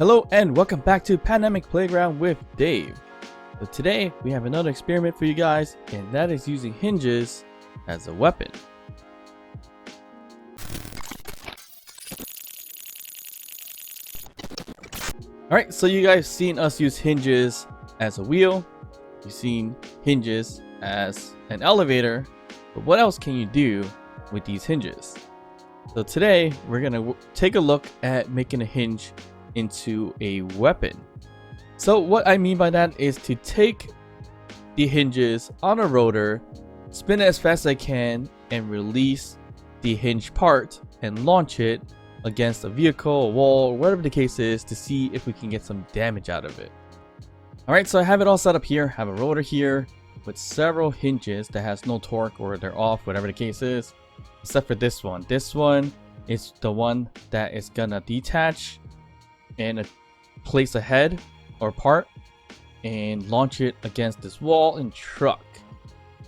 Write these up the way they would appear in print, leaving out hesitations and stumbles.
Hello and welcome back to Pandemic Playground with Dave. So today we have another experiment for you guys, and that is using hinges as a weapon. Alright, so you guys seen us use hinges as a wheel, you've seen hinges as an elevator, but what else can you do with these hinges? So today we're gonna take a look at making a hinge into a weapon. So what I mean by that is to take the hinges on a rotor, spin it as fast as I can, and release the hinge part and launch it against a vehicle, a wall, whatever the case is, to see if we can get some damage out of it. Alright, so I have it all set up here. I have a rotor here with several hinges that has no torque or they're off, whatever the case is, except for this one. This one is the one that is gonna detach and place a head or part and launch it against this wall and truck.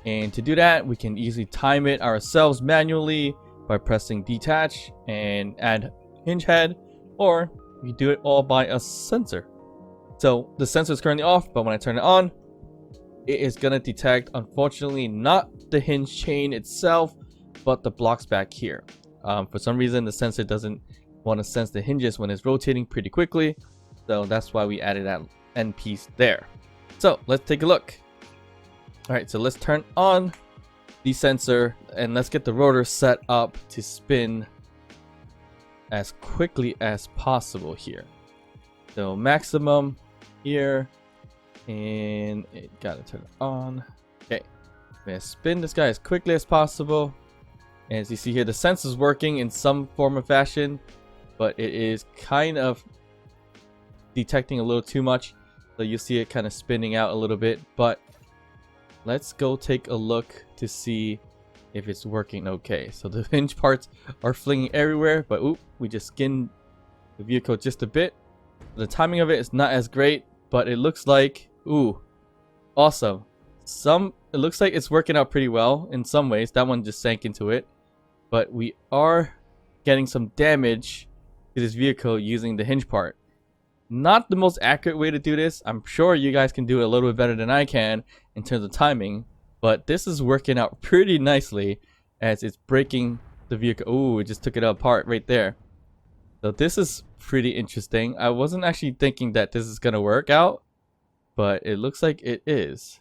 And to do that, we can easily time it ourselves manually by pressing detach and add hinge head, or we do it all by a sensor. So the sensor is currently off, but when I turn it on, it is gonna detect, unfortunately, not the hinge chain itself, but the blocks back here. For some reason, the sensor doesn't want to sense the hinges when it's rotating pretty quickly, so that's why we added that end piece there. So let's take a look. All right, so let's turn on the sensor and let's get the rotor set up to spin as quickly as possible here. So maximum here, and it gotta turn it on. Okay, I'm gonna spin this guy as quickly as possible. And as you see here, the sensor is working in some form or fashion, but it is kind of detecting a little too much, so you see it kind of spinning out a little bit. But let's go take a look to see if it's working okay. So the hinge parts are flinging everywhere, but oop, we just skinned the vehicle just a bit. The timing of it is not as great, but it looks like, ooh, awesome. It looks like it's working out pretty well in some ways. That one just sank into it, but we are getting some damage to this vehicle using the hinge part. Not the most accurate way to do this. I'm sure you guys can do it a little bit better than I can in terms of timing, but this is working out pretty nicely as it's breaking the vehicle. Ooh, it just took it apart right there. So this is pretty interesting. I wasn't actually thinking that this is gonna work out, but it looks like it is.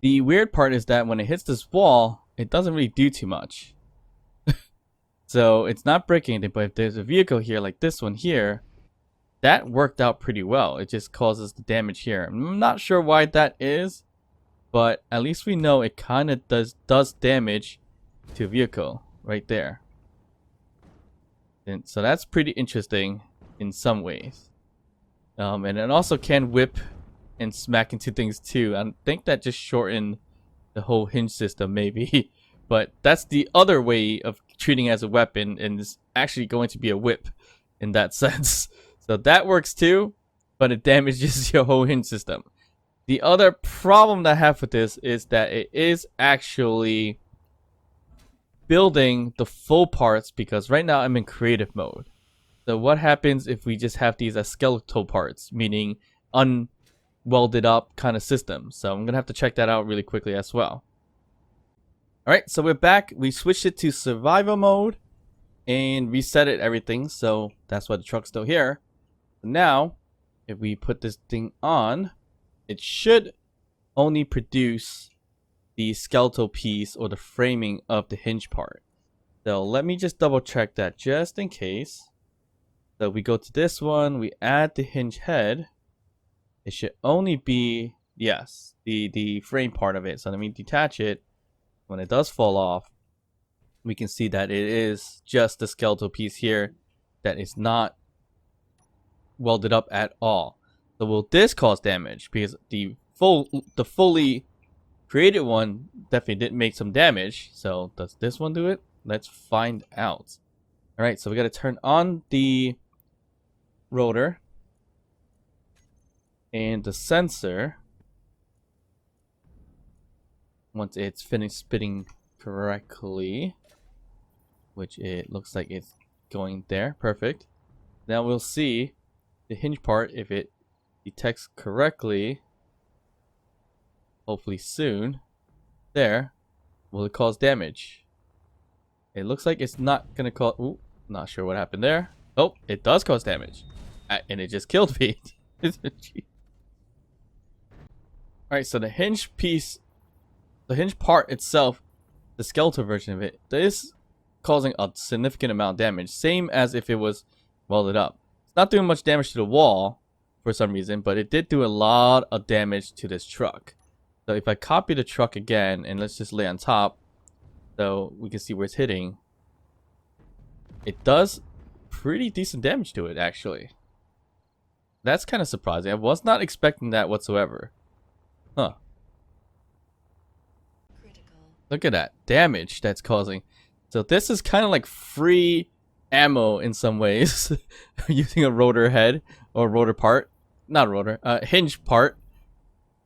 The weird part is that when it hits this wall, it doesn't really do too much. So it's not breaking anything, but if there's a vehicle here like this one here, that worked out pretty well. It just causes the damage here. I'm not sure why that is, but at least we know it kind of does damage to a vehicle right there. And so that's pretty interesting in some ways. And it also can whip and smack into things too. I think that just shortened the whole hinge system maybe. But that's the other way of treating it as a weapon, and it's actually going to be a whip in that sense. So that works too, but it damages your whole hinge system. The other problem that I have with this is that it is actually building the full parts, because right now I'm in creative mode. So what happens if we just have these as skeletal parts, meaning unwelded up kind of system? So I'm gonna have to check that out really quickly as well. Alright, so we're back. We switched it to survival mode and reset it everything, so that's why the truck's still here. Now, if we put this thing on, it should only produce the skeletal piece or the framing of the hinge part. So let me just double check that just in case. So we go to this one, we add the hinge head. It should only be, yes, the frame part of it. So let me detach it. When it does fall off, we can see that it is just the skeletal piece here that is not welded up at all. So will this cause damage? Because the fully created one definitely did make some damage. So does this one do it? Let's find out. All right, so we got to turn on the rotor and the sensor. Once it's finished spinning correctly, which it looks like it's going there. Perfect. Now we'll see the hinge part if it detects correctly. Hopefully soon. There. Will it cause damage? It looks like it's not gonna cause. Ooh, not sure what happened there. Oh, it does cause damage, and it just killed me. Alright, so the hinge piece, the hinge part itself, the skeletal version of it, is causing a significant amount of damage. Same as if it was welded up. It's not doing much damage to the wall for some reason, but it did do a lot of damage to this truck. So if I copy the truck again, and let's just lay on top, so we can see where it's hitting, it does pretty decent damage to it, actually. That's kind of surprising. I was not expecting that whatsoever. Huh. Critical. Look at that damage that's causing. So this is kind of like free ammo in some ways. Using a rotor head or rotor part. Not rotor, hinge part.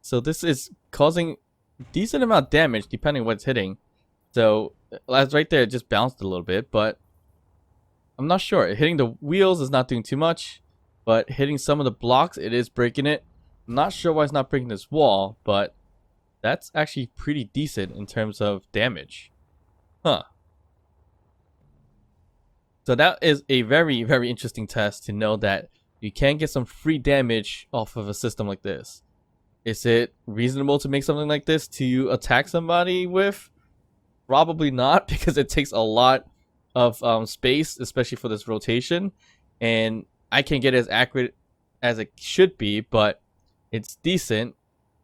So this is causing decent amount of damage depending on what it's hitting. So as right there, it just bounced a little bit, but I'm not sure. Hitting the wheels is not doing too much, but hitting some of the blocks, it is breaking it. I'm not sure why it's not breaking this wall, but that's actually pretty decent in terms of damage. Huh. So that is a very, very interesting test to know that you can get some free damage off of a system like this. Is it reasonable to make something like this to attack somebody with? Probably not, because it takes a lot of space, especially for this rotation, and I can't get as accurate as it should be, but it's decent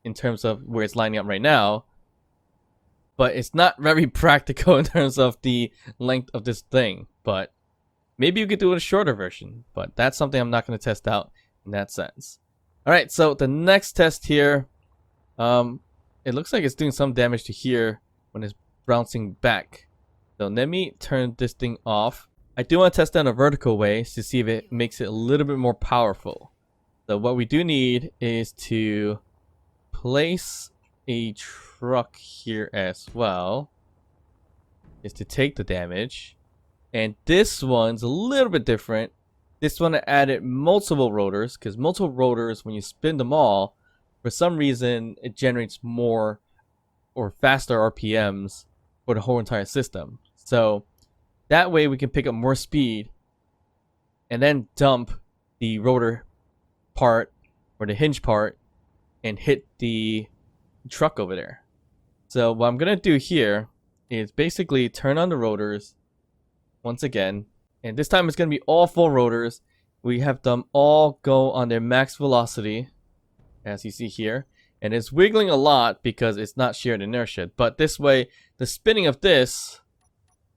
in terms of where it's lining up right now. But it's not very practical in terms of the length of this thing. But maybe you could do a shorter version, but that's something I'm not going to test out in that sense. Alright, so the next test here, it looks like it's doing some damage to here when it's bouncing back. So let me turn this thing off. I do want to test that in a vertical way to see if it makes it a little bit more powerful. So what we do need is to place a truck here as well, is to take the damage. And this one's a little bit different. This one I added multiple rotors, because multiple rotors, when you spin them all, for some reason it generates more or faster RPMs for the whole entire system. So that way we can pick up more speed and then dump the rotor part or the hinge part and hit the truck over there. So what I'm gonna do here is basically turn on the rotors once again, and this time it's gonna be all full rotors. We have them all go on their max velocity, as you see here, and it's wiggling a lot because it's not shared inertia. But this way, the spinning of this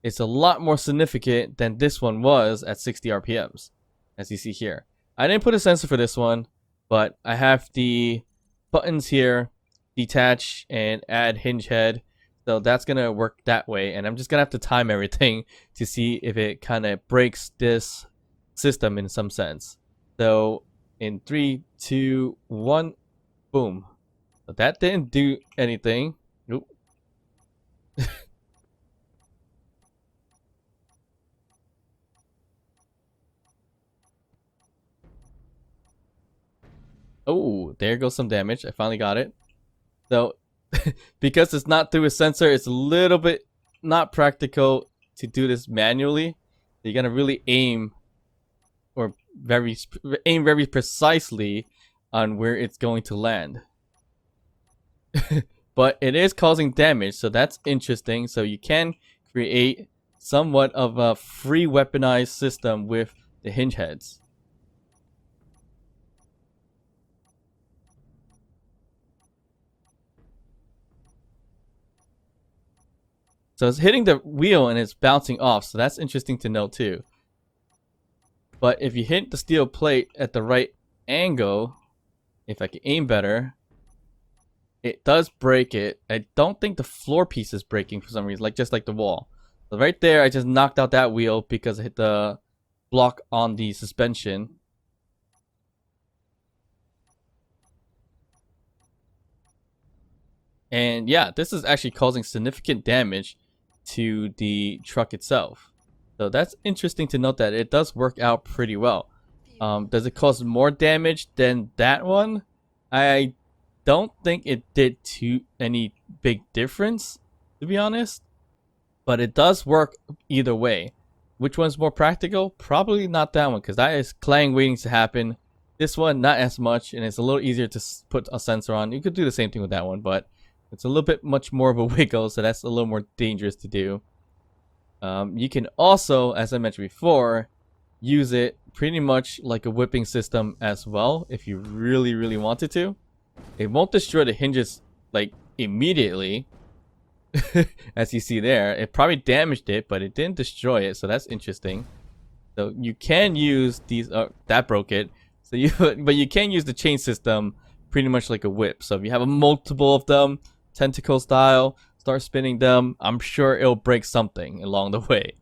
is a lot more significant than this one was at 60 RPMs, as you see here. I didn't put a sensor for this one, but I have the buttons here, detach and add hinge head. So that's going to work that way. And I'm just going to have to time everything to see if it kind of breaks this system in some sense. So in 3, 2, 1, boom. So that didn't do anything. Nope. Oh, there goes some damage. I finally got it. So because it's not through a sensor, it's a little bit not practical to do this manually. You're gonna really aim very precisely on where it's going to land. But it is causing damage, so that's interesting. So you can create somewhat of a free weaponized system with the hinge heads. So it's hitting the wheel and it's bouncing off, so that's interesting to note too. But if you hit the steel plate at the right angle, if I can aim better, it does break it. I don't think the floor piece is breaking for some reason, just like the wall. So right there, I just knocked out that wheel because I hit the block on the suspension. And yeah, this is actually causing significant damage to the truck itself. So that's interesting to note that it does work out pretty well. Does it cause more damage than that one? I don't think it did any big difference, to be honest. But it does work either way. Which one's more practical? Probably not that one, because that is clang waiting to happen. This one, not as much, and it's a little easier to put a sensor on. You could do the same thing with that one, but it's a little bit much more of a wiggle, so that's a little more dangerous to do. You can also, as I mentioned before, use it pretty much like a whipping system as well, if you really, really wanted to. It won't destroy the hinges like immediately, as you see there. It probably damaged it, but it didn't destroy it, so that's interesting. So you can use these. That broke it. So but you can use the chain system pretty much like a whip. So if you have a multiple of them, tentacle style, start spinning them, I'm sure it'll break something along the way.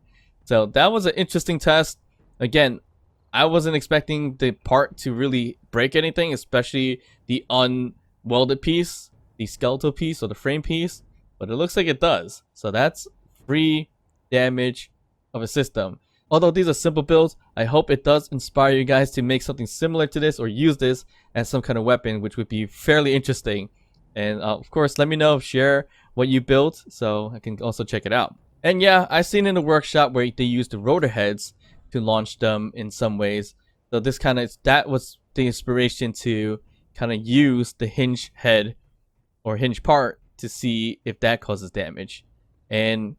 So that was an interesting test. Again, I wasn't expecting the part to really break anything, especially the unwelded piece, the skeletal piece or the frame piece, but it looks like it does. So that's free damage of a system. Although these are simple builds, I hope it does inspire you guys to make something similar to this or use this as some kind of weapon, which would be fairly interesting. And of course, let me know, share what you built so I can also check it out. And yeah, I've seen in the workshop where they use the rotor heads to launch them in some ways. So this that was the inspiration to kind of use the hinge head or hinge part to see if that causes damage. And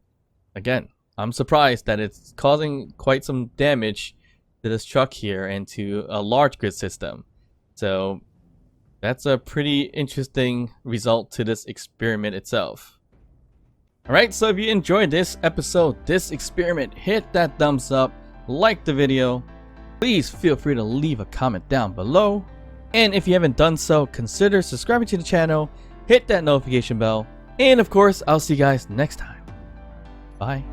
again, I'm surprised that it's causing quite some damage to this truck here and to a large grid system. So that's a pretty interesting result to this experiment itself. Alright, so if you enjoyed this episode, this experiment, hit that thumbs up, like the video. Please feel free to leave a comment down below. And if you haven't done so, consider subscribing to the channel, hit that notification bell, and of course, I'll see you guys next time. Bye.